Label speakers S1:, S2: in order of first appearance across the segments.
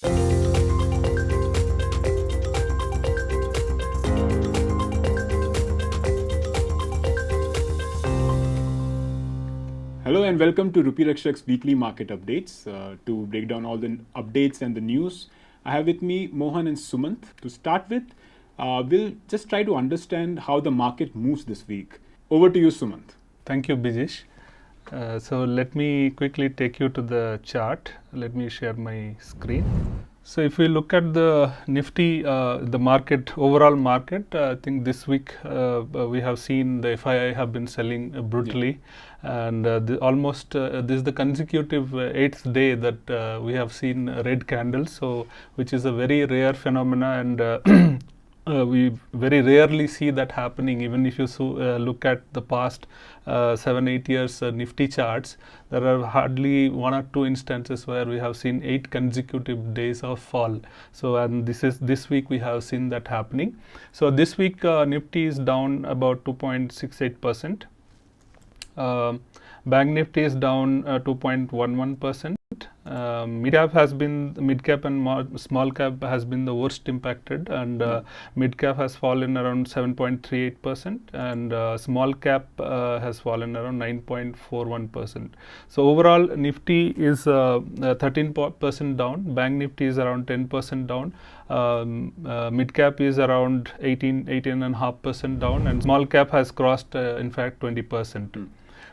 S1: Hello and welcome to Rupee Rakshak's weekly market updates. To break down all the updates and the news, I have with me Mohan and Sumant. To start with, we'll just try to understand how the market moves this week. Over to you, Sumant.
S2: Thank you, Bijesh. So let me quickly take you to the chart. Let me share my screen. So if we look at the Nifty, the market, overall market, I think this week we have seen the FII have been selling brutally, and almost this is the consecutive 8th day that we have seen red candles. So which is a very rare phenomena, and we very rarely see that happening. Even if you look at the past 7-8 years Nifty charts, there are hardly 1 or 2 instances where we have seen 8 consecutive days of fall. So, and this week we have seen that happening. So this week Nifty is down about 2.68%. Bank Nifty is down 2.11%. Mid cap and small cap has been the worst impacted, and mid cap has fallen around 7.38%, and small cap has fallen around 9.41%. So overall Nifty is 13% down, Bank Nifty is around 10% down, mid cap is around 18.5% down, and small cap has crossed in fact 20%.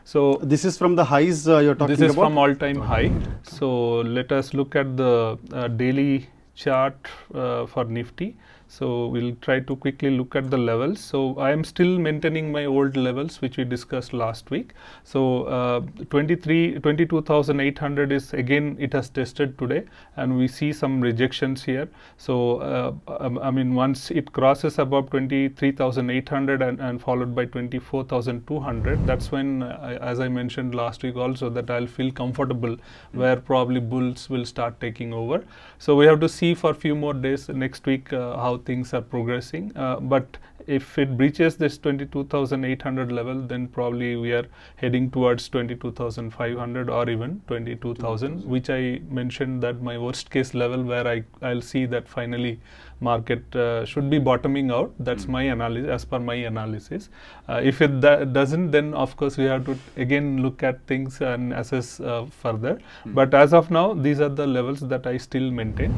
S2: So
S3: this is from the highs you're talking about?
S2: This is from all-time high. So let us look at the daily chart for Nifty. So we'll try to quickly look at the levels. So I am still maintaining my old levels which we discussed last week. So 22,800 is again, it has tested today, and we see some rejections here. So I mean, once it crosses above 23,800 and followed by 24,200, that's when as I mentioned last week also, that I'll feel comfortable where probably bulls will start taking over. So we have to see for a few more days next week how things are progressing, but if it breaches this 22,800 level, then probably we are heading towards 22,500 or even 22,000, which I mentioned that my worst case level, where I'll see that finally market should be bottoming out. That's my analysis, as per my analysis. If it doesn't, then of course we have to again look at things and assess further. But as of now, these are the levels that I still maintain.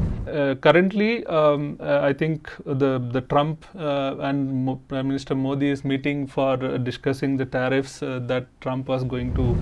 S2: Currently, I think the Trump and Prime Minister Modi is meeting for discussing the tariffs that Trump was going to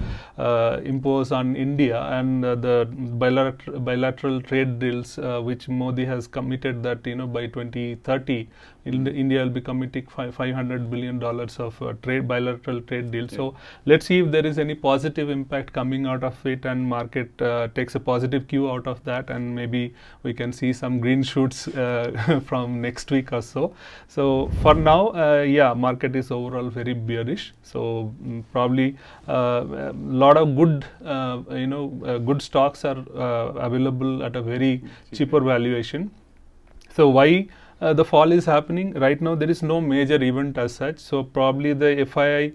S2: impose on India, and the bilateral trade deals which Modi has committed that by 2030 India will be committing $500 billion of bilateral trade deals. Yeah. So let's see if there is any positive impact coming out of it, and market takes a positive cue out of that, and maybe we can see some green shoots from next week or so. So for now, yeah, market is overall very bearish. So probably a lot of good good stocks are available at a very cheaper valuation. So why the fall is happening right now? There is no major event as such. So probably the FII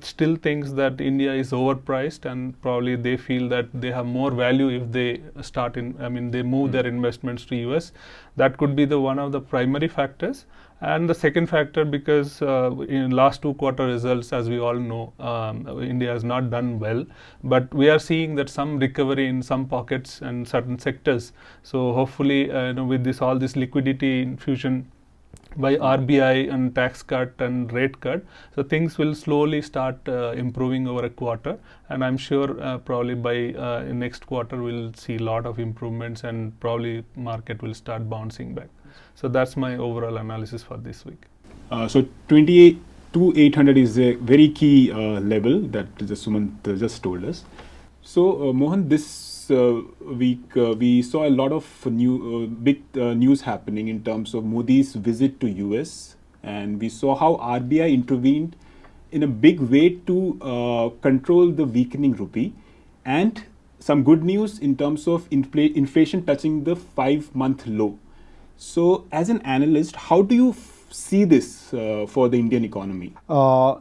S2: still thinks that India is overpriced, and probably they feel that they have more value if they start they move their investments to US. That could be the one of the primary factors. And the second factor, because in last 2 quarter results, as we all know, India has not done well, but we are seeing that some recovery in some pockets and certain sectors. So hopefully, with all this liquidity infusion by RBI and tax cut and rate cut, so things will slowly start improving over a quarter, and I'm sure probably by next quarter we'll see a lot of improvements, and probably market will start bouncing back. So that's my overall analysis for this week.
S1: So 28,800 is a very key level that Sumant just told us. So Mohan, this week we saw a lot of big news happening in terms of Modi's visit to US, and we saw how RBI intervened in a big way to control the weakening rupee, and some good news in terms of inflation touching the 5-month low. So as an analyst, how do you see this for the Indian economy?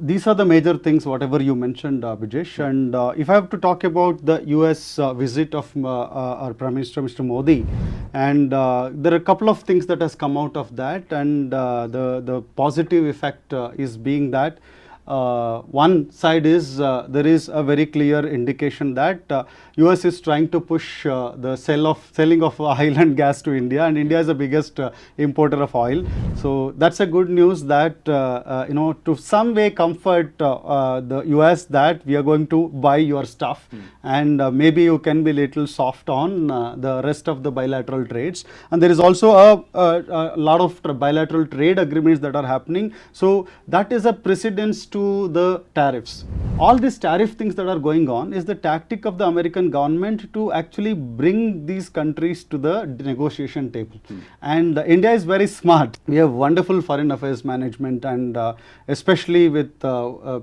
S3: These are the major things, whatever you mentioned, Bijesh. And if I have to talk about the US visit of our Prime Minister, Mr. Modi, and there are a couple of things that has come out of that, and the positive effect is being that one side is there is a very clear indication that US is trying to push the selling of oil and gas to India, and India is the biggest importer of oil. So that's a good news that to some way comfort the US that we are going to buy your stuff, and maybe you can be little soft on the rest of the bilateral trades. And there is also a lot of bilateral trade agreements that are happening. So that is a precedence to the tariffs. All these tariff things that are going on is the tactic of the American government to actually bring these countries to the negotiation table. And India is very smart. We have wonderful foreign affairs management, and especially with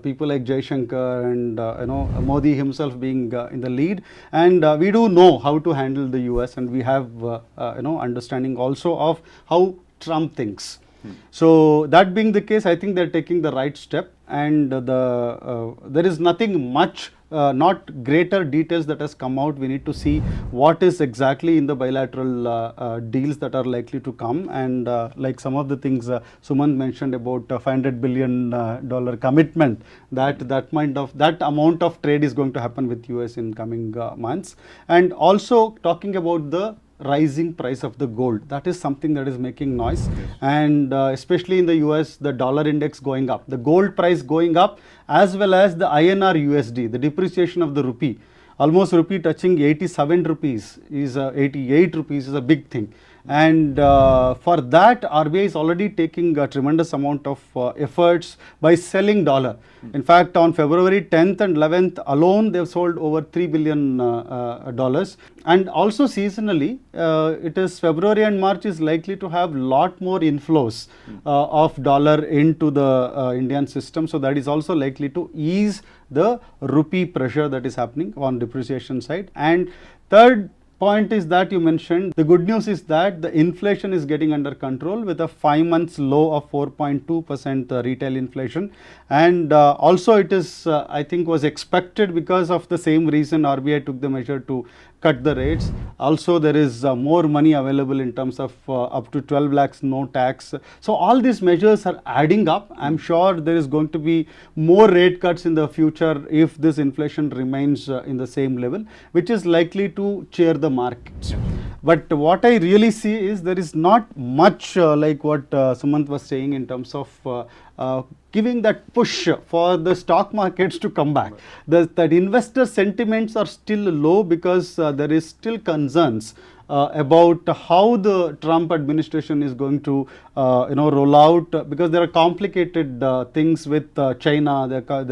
S3: people like Jaishankar and Modi himself being in the lead. And we do know how to handle the US, and we have understanding also of how Trump thinks. So that being the case, I think they're taking the right step, and there is nothing much, not greater details that has come out. We need to see what is exactly in the bilateral deals that are likely to come, and like some of the things Suman mentioned about $500 billion commitment, that amount of trade is going to happen with US in coming months. And also talking about the rising price of the gold, that is something that is making noise. And especially in the US, the dollar index going up, the gold price going up, as well as the INR USD, the depreciation of the rupee, almost rupee touching 87 rupees is 88 rupees is a big thing. And for that, RBI is already taking a tremendous amount of efforts by selling dollar. In fact, on February 10th and 11th alone, they've sold over $3 billion. And also seasonally, it is February and March is likely to have lot more inflows of dollar into the Indian system. So that is also likely to ease the rupee pressure that is happening on depreciation side. And third point is that you mentioned, the good news is that the inflation is getting under control with a 5 months low of 4.2% retail inflation. And also it is, I think was expected because of the same reason RBI took the measure to cut the rates. Also there is more money available in terms of up to 12 lakhs no tax. So all these measures are adding up. I'm sure there is going to be more rate cuts in the future if this inflation remains in the same level, which is likely to cheer the markets. But what I really see is there is not much like what Sumant was saying in terms of giving that push for the stock markets to come back. That investor sentiments are still low because there is still concerns about how the Trump administration is going to roll out, because there are complicated things with China.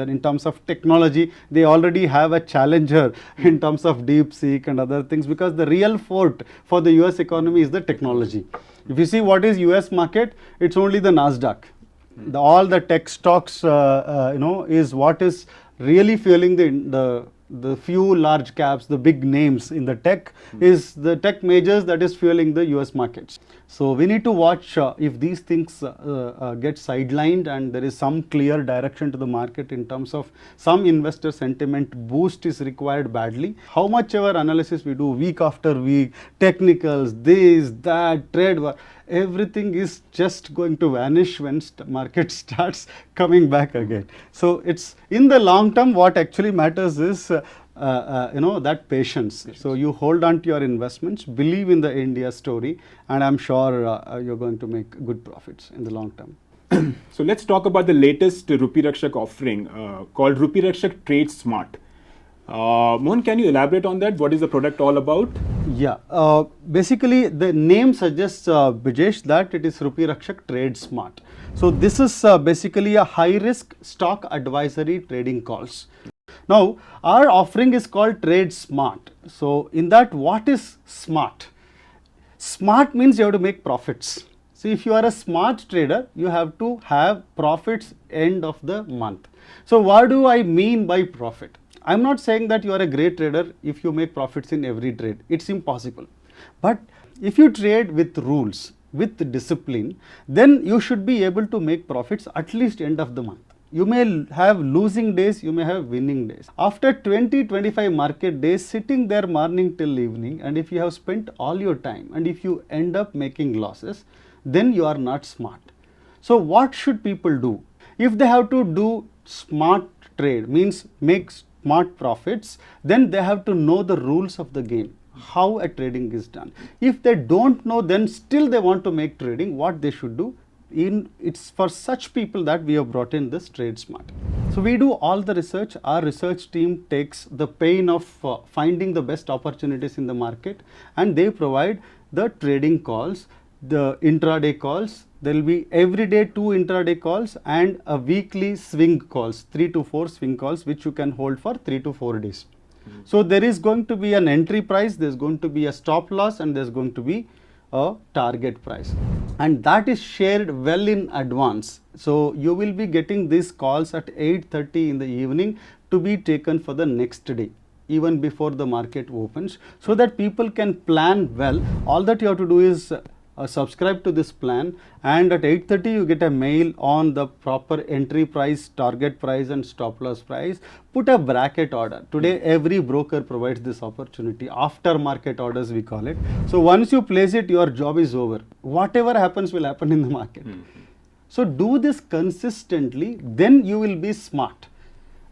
S3: In terms of technology, they already have a challenger in terms of DeepSeek and other things, because the real fort for the US economy is the technology. If you see what is US market, it's only the NASDAQ. All the tech stocks is what is really fueling the few large caps, the big names in the tech, is the tech majors that is fueling the US markets. So we need to watch if these things get sidelined and there is some clear direction to the market in terms of some investor sentiment boost is required badly. How much ever analysis we do week after week, technicals, this, that, trade war, everything is just going to vanish when market starts coming back again. So it's in the long term, what actually matters is that patience. So you hold on to your investments, believe in the India story, and I'm sure you're going to make good profits in the long term.
S1: So let's talk about the latest Rupee Rakshak offering called Rupee Rakshak Trade Smart. Mohan, can you elaborate on that? What is the product all about?
S3: Yeah, basically the name suggests, Bijesh, that it is Rupee Rakshak Trade Smart. So this is basically a high risk stock advisory trading calls. Now our offering is called Trade Smart. So in that, what is smart? Smart means you have to make profits. So if you are a smart trader, you have to have profits end of the month. So what do I mean by profit? I'm not saying that you are a great trader if you make profits in every trade. It's impossible. But if you trade with rules, with discipline, then you should be able to make profits at least end of the month. You may have losing days, you may have winning days. After 20-25 market days, sitting there morning till evening, and if you have spent all your time and if you end up making losses, then you are not smart. So what should people do? If they have to do smart trade, means make smart profits, then they have to know the rules of the game, how a trading is done. If they don't know, then still they want to make trading, what they should do? It's for such people that we have brought in this Trade Smart. So we do all the research. Our research team takes the pain of finding the best opportunities in the market, and they provide the trading calls, the intraday calls. There will be every day 2 intraday calls and a weekly swing calls, 3 to 4 swing calls, which you can hold for 3 to 4 days. So there is going to be an entry price, there is going to be a stop loss, and there is going to be a target price, and that is shared well in advance. So you will be getting these calls at 8:30 in the evening to be taken for the next day, even before the market opens, so that people can plan well. All that you have to do is subscribe to this plan, and at 8:30 you get a mail on the proper entry price, target price and stop loss price. Put a bracket order. Today every broker provides this opportunity, after market orders we call it. So once you place it, your job is over. Whatever happens will happen in the market. So do this consistently, then you will be smart,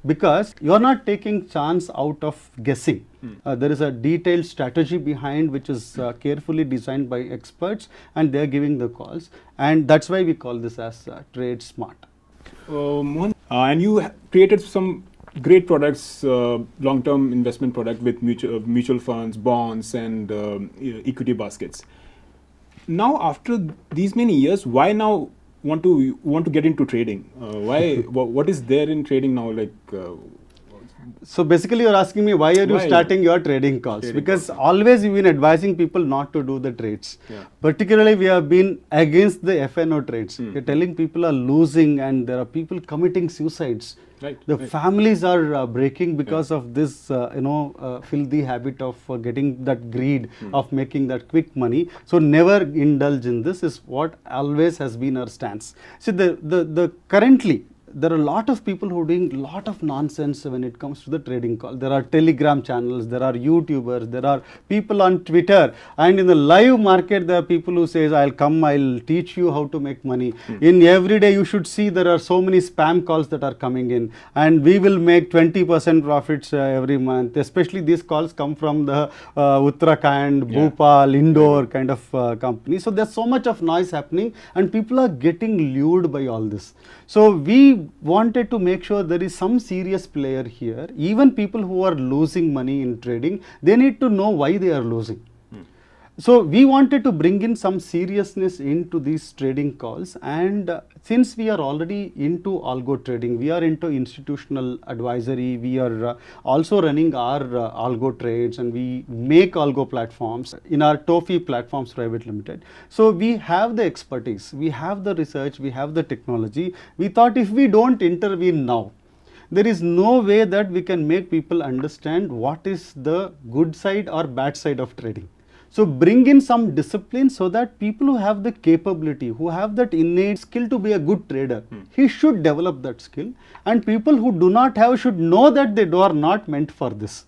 S3: because you are not taking chance out of guessing. There is a detailed strategy behind, which is carefully designed by experts, and they are giving the calls, and that's why we call this as Trade Smart.
S1: Mohan, and you created some great products, long-term investment product with mutual funds, bonds, and equity baskets. Now, after these many years, why now want to get into trading? Why? What is there in trading now?
S3: So basically you are asking me, why are you starting your trading calls? Because always you've been advising people not to do the trades. Particularly we have been against the FNO trades. You're telling people are losing, and there are people committing suicides. The families are breaking because of this filthy habit of getting that greed of making that quick money. So never indulge in this is what always has been our stance. See, the currently there are a lot of people who are doing a lot of nonsense when it comes to the trading call. There are Telegram channels, there are YouTubers, there are people on Twitter, and in the live market there are people who says, I'll come, I'll teach you how to make money. In every day you should see there are so many spam calls that are coming in, and we will make 20% profits every month. Especially these calls come from the Uttarakhand, Bhopal, Indore kind of company. So there's so much of noise happening, and people are getting lured by all this. So we wanted to make sure there is some serious player here. Even people who are losing money in trading, they need to know why they are losing. So we wanted to bring in some seriousness into these trading calls, and since we are already into algo trading, we are into institutional advisory, we are also running our algo trades, and we make algo platforms in our Tofi Platforms Private Limited. So we have the expertise, we have the research, we have the technology. We thought if we don't intervene now, there is no way that we can make people understand what is the good side or bad side of trading. So bring in some discipline so that people who have the capability, who have that innate skill to be a good trader, he should develop that skill, and people who do not have should know that they are not meant for this.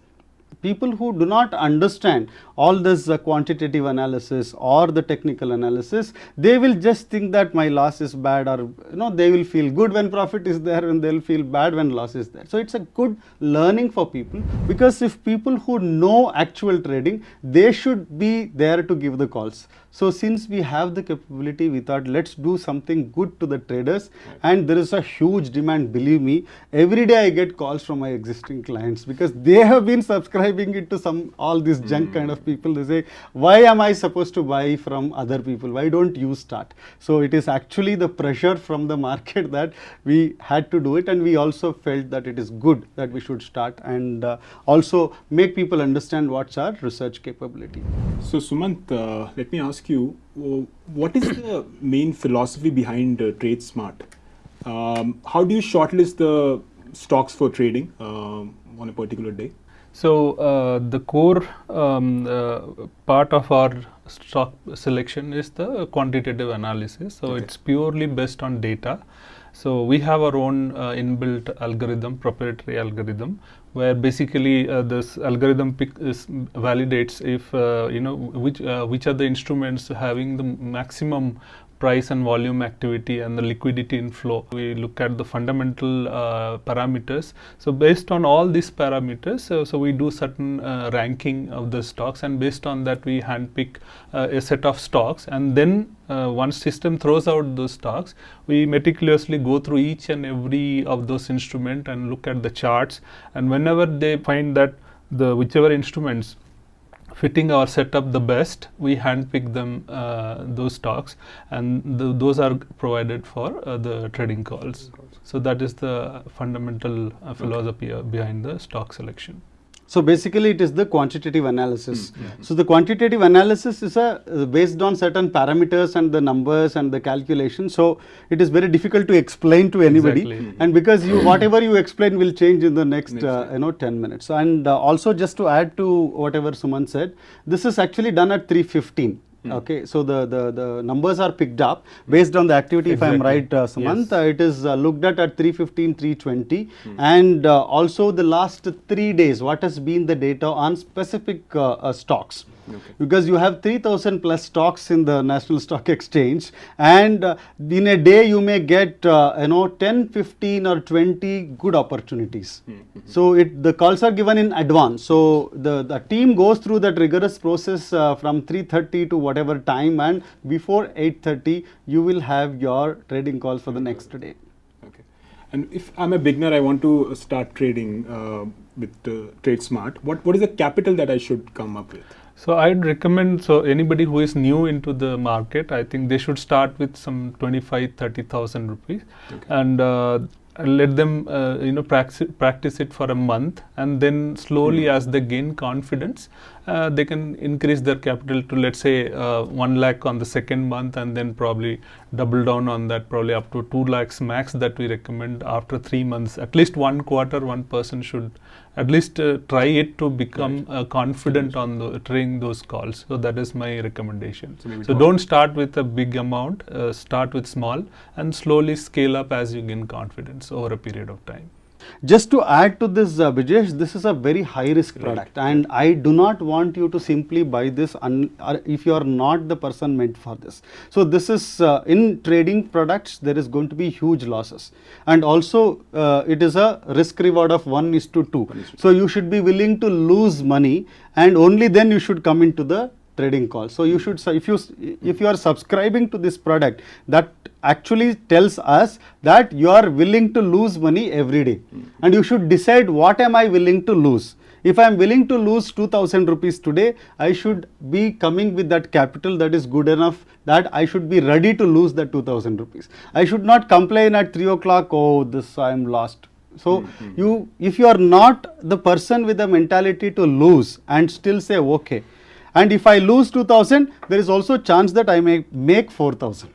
S3: People who do not understand all this quantitative analysis or the technical analysis, they will just think that my loss is bad, or they will feel good when profit is there and they will feel bad when loss is there. So it's a good learning for people, because if people who know actual trading, they should be there to give the calls. So since we have the capability, we thought let's do something good to the traders, and there is a huge demand. Believe me, every day I get calls from my existing clients, because they have been subscribing it to all this junk kind of people. They say, why am I supposed to buy from other people? Why don't you start? So it is actually the pressure from the market that we had to do it, and we also felt that it is good that we should start, and also make people understand what's our research capability.
S1: So Sumant, let me ask you, what is the main philosophy behind Trade Smart? How do you shortlist the stocks for trading on a particular day?
S2: So the core part of our stock selection is the quantitative analysis. So
S1: Okay.
S2: it's purely based on data. So we have our own inbuilt algorithm, proprietary algorithm, where basically this algorithm validates if which are the instruments having the maximum price and volume activity and the liquidity inflow. We look at the fundamental parameters. So based on all these parameters, so we do certain ranking of the stocks, and based on that we handpick a set of stocks, and then once system throws out those stocks, we meticulously go through each and every of those instruments and look at the charts, and whenever they find that the whichever instruments fitting our setup the best, we handpick them those stocks, and those are provided for the trading calls. So that is the fundamental philosophy behind the stock selection.
S3: So basically it is the quantitative analysis. So the quantitative analysis is based on certain parameters and the numbers and the calculations. So it is very difficult to explain to anybody.
S2: Exactly.
S3: And because whatever you explain will change in the next 10 minutes. And also just to add to whatever Suman said, this is actually done at 3:15. Okay, so the numbers are picked up based on the activity. If I am right, Sumant,
S2: Yes.
S3: it is looked at 3:15, 3:20, and also the last 3 days, what has been the data on specific stocks.
S1: Okay.
S3: Because you have 3,000 plus stocks in the National Stock Exchange, and in a day you may get 10, 15 or 20 good opportunities. So the calls are given in advance. So the team goes through that rigorous process from 3:30 to whatever time, and before 8:30 you will have your trading calls for the next day.
S1: Okay. And if I'm a beginner, I want to start trading with TradeSmart. What is the capital that I should come up with?
S2: So I'd recommend, so anybody who is new into the market, I think they should start with some 25,000-30,000 rupees, and let them practice it for a month, and then slowly as they gain confidence, they can increase their capital to, let's say, 1 lakh on the second month, and then probably double down on that, probably up to 2 lakhs max that we recommend after 3 months. At least 1 quarter, one person should at least try it to become confident on trading those calls. So that is my recommendation. So don't start with a big amount, start with small, and slowly scale up as you gain confidence over a period of time.
S3: Just to add to this, Brijesh, this is a very high risk product, and I do not want you to simply buy this if you are not the person meant for this. So this is in trading products, there is going to be huge losses, and also it is a risk reward of 1:2. So you should be willing to lose money, and only then you should come into the trading call. So you should, if you are subscribing to this product, that actually tells us that you are willing to lose money every day, and you should decide, what am I willing to lose? If I am willing to lose 2,000 rupees today, I should be coming with that capital that is good enough that I should be ready to lose that 2,000 rupees. I should not complain at 3 o'clock, oh, this I am lost. So if you are not the person with the mentality to lose and still say, okay, and if I lose 2,000, there is also a chance that I may make 4,000.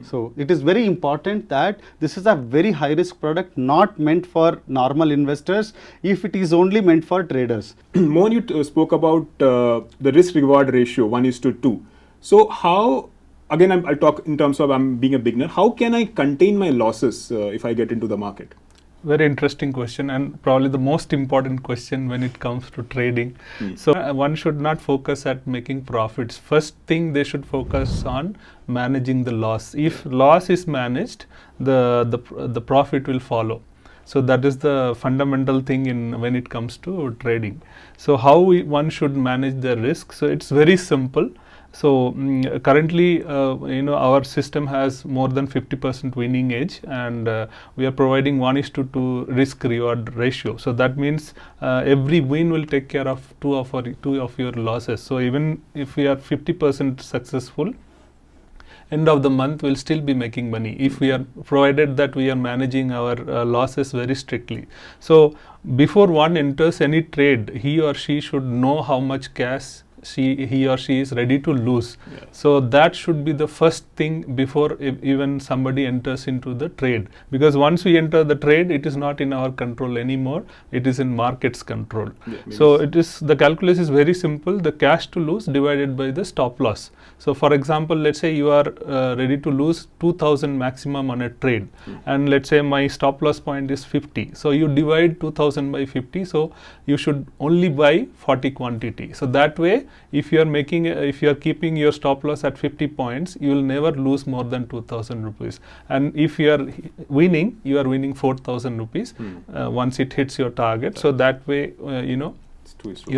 S3: So it is very important that this is a very high risk product, not meant for normal investors, if it is only meant for traders.
S1: Mohan, you spoke about the risk reward ratio 1:2. So how, again, I'll talk in terms of I'm being a beginner, how can I contain my losses if I get into the market?
S2: Very interesting question, and probably the most important question when it comes to trading. So one should not focus at making profits. First thing, they should focus on managing the loss. If loss is managed, the profit will follow. So that is the fundamental thing when it comes to trading. So how one should manage the risk? So it's very simple. So currently, our system has more than 50% winning edge, and we are providing 1:2 risk reward ratio. So that means every win will take care of two of your losses. So even if we are 50% successful, end of the month we'll still be making money if we are, provided that we are managing our losses very strictly. So before one enters any trade, he or she should know how much cash he or she is ready to lose.
S1: Yeah.
S2: So that should be the first thing before even somebody enters into the trade, because once we enter the trade, it is not in our control anymore, it is in market's control.
S1: Yeah,
S2: So it is, the calculus is very simple, the cash to lose divided by the stop loss. So for example, let's say you are ready to lose 2000 maximum on a trade, and let's say my stop loss point is 50, so you divide 2000 by 50, so you should only buy 40 quantity. So that way, if you are making if you are keeping your stop loss at 50 points, you will never lose more than 2000 rupees, and if you are winning, you are winning 4000 rupees once it hits your target. So that way, you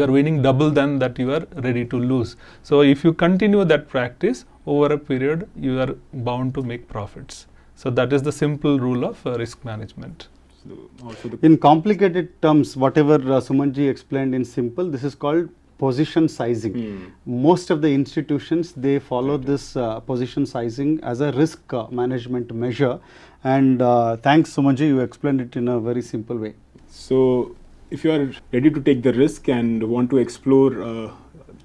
S2: are winning double than that you are ready to lose. So if you continue that practice over a period, you are bound to make profits. So that is the simple rule of risk management.
S1: So also
S3: In complicated terms, whatever Sumanji explained in simple, this is called position sizing. Most of the institutions, they follow this position sizing as a risk management measure, and thanks Sumanji, you explained it in a very simple way.
S1: So if you are ready to take the risk and want to explore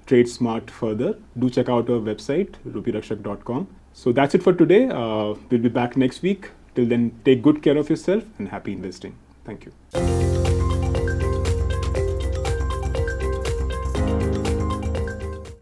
S1: Trade Smart further, do check out our website, rupeerakshak.com. So that's it for today. We'll be back next week. Till then, take good care of yourself and happy investing. Thank you.